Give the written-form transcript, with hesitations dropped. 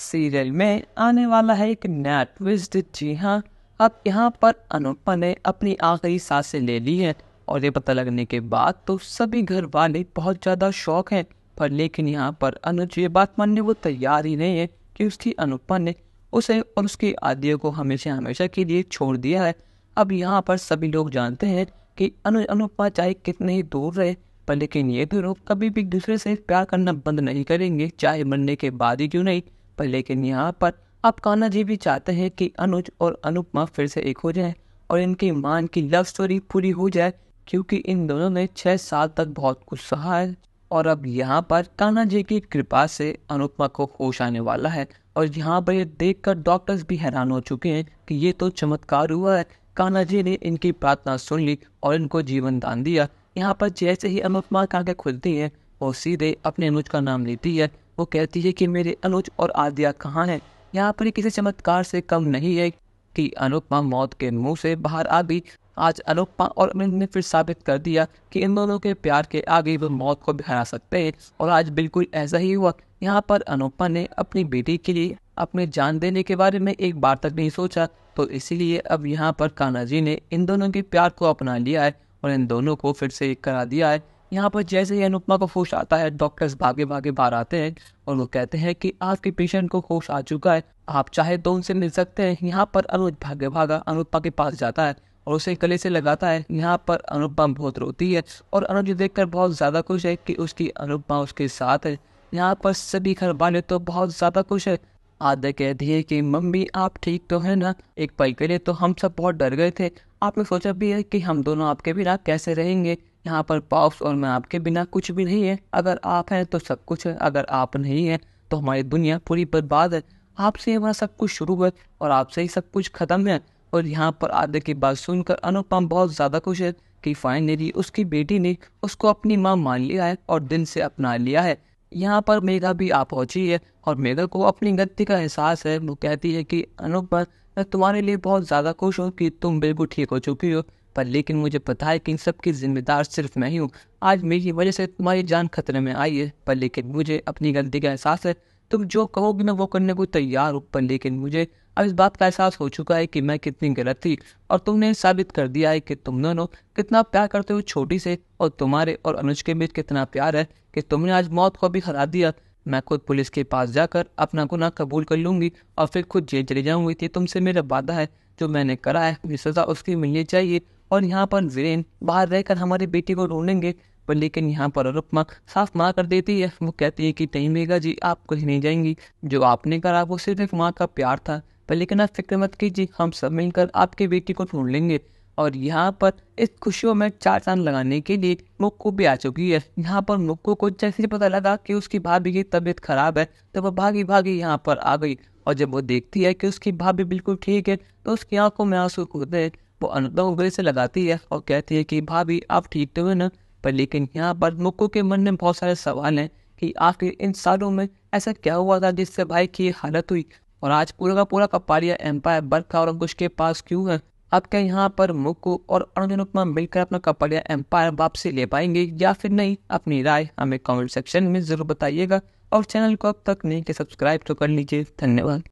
Serial में आने वाला है एक नया ट्विस्ट। जी हाँ, अब यहाँ पर अनुपमा ने अपनी आखिरी सांसें ले ली हैं और ये पता लगने के बाद तो सभी घर वाले बहुत ज़्यादा शौक हैं। पर लेकिन यहाँ पर अनुज ये बात मानने वो तैयार ही नहीं है कि उसकी अनुपमा ने उसे और उसकी आदिया को हमेशा हमेशा के लिए छोड़ दिया है। अब यहाँ पर सभी लोग जानते हैं कि अनुपमा चाहे कितने ही दूर रहे, पर लेकिन ये दोनों कभी भी एक दूसरे से प्यार करना बंद नहीं करेंगे, चाहे मरने के बाद ही क्यों नहीं। पर लेकिन यहाँ पर अब कान्हा जी भी चाहते हैं कि अनुज और अनुपमा फिर से एक हो जाएं और इनकी मान की लव स्टोरी पूरी हो जाए, क्योंकि इन दोनों ने 6 साल तक बहुत कुछ सहा है। और अब यहाँ पर कान्हा जी की कृपा से अनुपमा को होश आने वाला है। और यहाँ पर ये देखकर डॉक्टर्स भी हैरान हो चुके हैं कि ये तो चमत्कार हुआ है। कान्हा जी ने इनकी प्रार्थना सुन ली और इनको जीवन दान दिया। यहाँ पर जैसे ही अनुपमा की आंखें खुलती हैं, वो सीधे अपने अनुज का नाम लेती है। वो कहती है कि मेरे अनुज और आदिया कहाँ हैं। यहाँ पर किसी चमत्कार से कम नहीं है कि अनुपमा मौत के मुंह से बाहर आ गई। आज अनुपमा और अनुज ने फिर साबित कर दिया कि इन दोनों के प्यार के आगे वो मौत को भी हरा सकते हैं। और आज बिल्कुल ऐसा ही हुआ। यहाँ पर अनुपमा ने अपनी बेटी के लिए अपने जान देने के बारे में एक बार तक नहीं सोचा, तो इसीलिए अब यहाँ पर कान्हा जी ने इन दोनों के प्यार को अपना लिया है और इन दोनों को फिर से एक करा दिया है। यहाँ पर जैसे ही अनुपमा को होश आता है, डॉक्टर्स भागे भागे बाहर आते हैं और वो कहते हैं कि आपके पेशेंट को होश आ चुका है, आप चाहे तो उनसे मिल सकते हैं। यहाँ पर अनुज भागे भागा अनुपमा के पास जाता है और उसे गले से लगाता है। यहाँ पर अनुपमा बहुत रोती है और अनुज देखकर बहुत ज़्यादा खुश है कि उसकी अनुपमा उसके साथ है। यहाँ पर सभी घर वाले तो बहुत ज़्यादा खुश है। आद्या कहती है कि मम्मी आप ठीक तो है ना। एक पल के लिए तो हम सब बहुत डर गए थे, आपने सोचा भी है कि हम दोनों आपके बिना कैसे रहेंगे। यहाँ पर पॉप्स और मैं आपके बिना कुछ भी नहीं है। अगर आप हैं तो सब कुछ है, अगर आप नहीं हैं तो हमारी दुनिया पूरी बर्बाद है। आपसे हमारा सब कुछ शुरू है और आपसे ही सब कुछ खत्म है। और यहाँ पर आद्या की बात सुनकर अनुपमा बहुत ज़्यादा खुश है कि फाइनली उसकी बेटी ने उसको अपनी माँ मान लिया है और दिल से अपना लिया है। यहाँ पर मेघा भी आ पहुंची है और मेघा को अपनी गलती का एहसास है। वो कहती है कि अनुपमा मैं तुम्हारे लिए बहुत ज़्यादा खुश हूँ कि तुम बिल्कुल ठीक हो चुकी हो, पर लेकिन मुझे पता है कि इन सब की जिम्मेदार सिर्फ मैं ही हूँ। आज मेरी वजह से तुम्हारी जान खतरे में आई है, पर लेकिन मुझे अपनी गलती का एहसास है। तुम जो कहोगी मैं वो करने को तैयार हूँ, पर लेकिन मुझे अब इस बात का एहसास हो चुका है कि मैं कितनी गलत थी और तुमने साबित कर दिया है कि तुम दोनों कितना प्यार करते हो छोटी से, और तुम्हारे और अनुज के बीच कितना प्यार है कि तुमने आज मौत को भी हरा दिया। मैं खुद पुलिस के पास जाकर अपना गुनाह कबूल कर लूंगी और फिर खुद जेल चली जाऊंगी। ये तुमसे मेरा वादा है, जो मैंने करा है मुझे सजा उसकी मिलनी चाहिए। और यहाँ पर वीरेन बाहर रहकर हमारी बेटी को ढूंढेंगे, पर लेकिन यहाँ पर अनुपमा साफ माँ कर देती है। वो कहती है कि नहीं मेघा जी आप कहीं नहीं जाएंगी, जो आपने करा वो सिर्फ एक माँ का प्यार था, पर लेकिन आप फिक्र मत कीजिए, हम सब मिलकर आपकी बेटी को ढूंढ लेंगे। और यहाँ पर इस खुशियों में 4 चांद लगाने के लिए मुक्कू भी आ चुकी है। यहाँ पर मुक्कू को जैसे ही पता लगा कि उसकी भाभी की तबीयत खराब है, तो वह भागी भागी यहाँ पर आ गई। और जब वो देखती है कि उसकी भाभी बिल्कुल ठीक है, तो उसकी आंखों में आंसू होते हैं। वो अनुपमा को गले से लगाती है और कहती है कि भाभी आप ठीक तो है ना। पर लेकिन यहाँ पर मुक्कू के मन में बहुत सारे सवाल हैं कि आखिर इन सालों में ऐसा क्या हुआ था जिससे भाई की ये हालत हुई, और आज पूरा का पूरा कपाड़िया एम्पायर बरखा और अंकुश के पास क्यों है। अब क्या यहाँ पर मुक्कू और अनुपमा मिलकर अपना कपाड़िया एम्पायर वापसी ले पाएंगे या फिर नहीं? अपनी राय हमें कमेंट सेक्शन में जरूर बताइएगा और चैनल को अब तक नहीं कि सब्सक्राइब तो कर लीजिए। धन्यवाद।